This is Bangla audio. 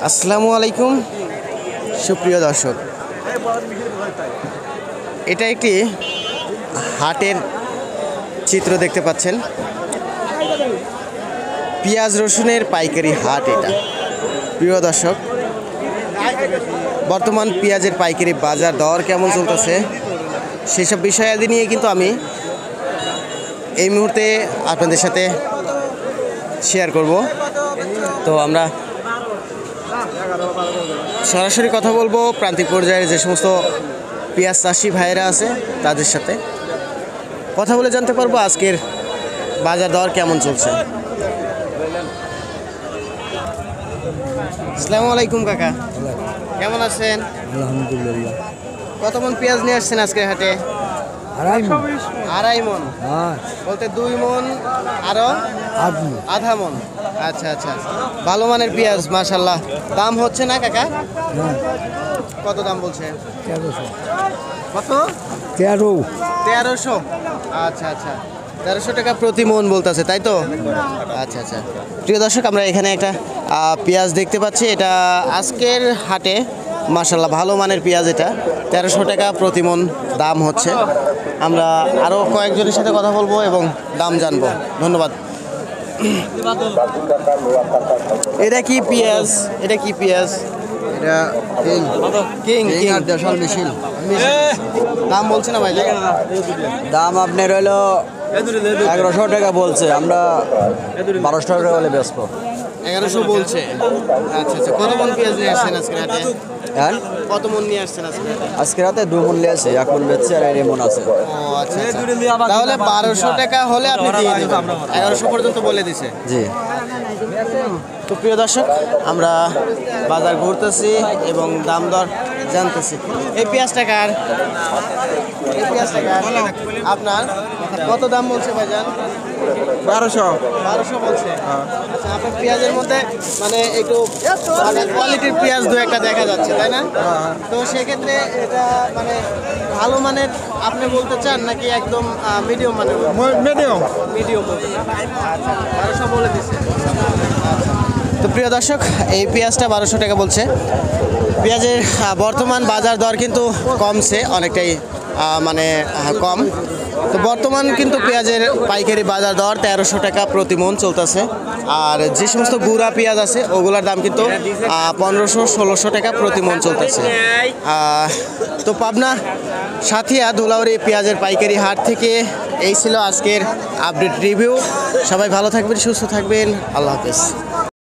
আসসালামু আলাইকুম সুপ্রিয় দর্শক, এটা একটি হাটের চিত্র দেখতে পাচ্ছেন। পেঁয়াজ রসুনের পাইকারি হাট এটা। প্রিয় দর্শক, বর্তমান পেঁয়াজের পাইকারি বাজার দর কেমন চলতেছে সেসব বিষয়াদি নিয়ে কিন্তু আমি এই মুহূর্তে আপনাদের সাথে শেয়ার করব। তো আমরা সরাসরি কথা বলবো প্রান্তিক পর্যায়ের যে সমস্ত পেঁয়াজ চাষি ভাইয়েরা আছে তাদের সাথে কথা বলে জানতে পারবো আজকের বাজার দর কেমন চলছে। আসসালামু আলাইকুম কাকা, কেমন আছেন? আলহামদুলিল্লাহ। কত মন পেঁয়াজ নিয়ে আসছেন আজকের হাটে? আড়াই মন বলতে 2 মন আরো আধা মন। আচ্ছা আচ্ছা, ভালো মানের পেঁয়াজ মাশাল্লাহ। দাম হচ্ছে না কাকা? কত দাম বলছে? 1300। কত? 1300। আচ্ছা আচ্ছা, 1300 টাকা প্রতি মন বলতেছে, তাই তো? আচ্ছা আচ্ছা, প্রিয় দর্শক, আমরা এখানে একটা পেঁয়াজ দেখতে পাচ্ছি। এটা আজকের হাটে মাশাল্লাহ ভালো মানের পেঁয়াজ। এটা 1300 টাকা প্রতি মন দাম হচ্ছে। আমরা আরও কয়েকজনের সাথে কথা বলবো এবং দাম জানবো। ধন্যবাদ। এটা কি পেঁয়াজ? এটা কি পেঁয়াজ? এটা কিং আর দেশাল মিছিল। দাম বলছে না ভাই? দাম আপনার হইলো 1100 টাকা বলছে, আমরা 1200 টাকা বলে বেচবো। 1100 বলছে। আচ্ছা আচ্ছা, কত মন পেঁয়াজ নিয়ে আসছেন আজকে হাটে? হ্যাঁ, কত মন নিয়ে আসছেন আজকে হাটে? আজকে রাতে 2 মন আছে, 1 মন বেচছে আর 1 মন আছে। ও আচ্ছা আচ্ছা, তাহলে 1200 টাকা হলে আপনি দিয়ে দেবেন। 1100 পর্যন্ত বলে দিছে। জি। তো প্রিয় দর্শক, আমরা বাজার ঘুরতেছি এবং দাম দর জানতেছি। এই পেঁয়াজটা কার? এই পেঁয়াজটা কার? আপনার? কত দাম বলছে ভাইজান? 1200 বলছে। আচ্ছা, আপনার পেঁয়াজের মধ্যে মানে একটু মানে কোয়ালিটির পেঁয়াজ দু একটা দেখা যাচ্ছে, তাই না? তো সেক্ষেত্রে এটা মানে ভালো মানের আপনি বলতে চান নাকি একদম মিডিয়াম মানের? মিডিয়াম। 1200 বলে দিচ্ছে। তো প্রিয় দর্শক, এই পেঁয়াজটা 1200 টাকা বলছে। পেঁয়াজের বর্তমান বাজার দর কিন্তু কমছে অনেকটাই, মানে কম। তো বর্তমান কিন্তু পেঁয়াজের পাইকারি বাজার দর 1300 টাকা প্রতি মন চলতেছে। আর যে সমস্ত গুঁড়া পেঁয়াজ আছে ওগুলোর দাম কিন্তু 1500-1600 টাকা প্রতি মন চলতেছে। তো পাবনা সাথিয়া ধুলাউড়ি পেঁয়াজের পাইকারি হাট থেকে এই ছিল আজকের আপডেট রিভিউ। সবাই ভালো থাকবেন, সুস্থ থাকবেন, আল্লাহ হাফেজ।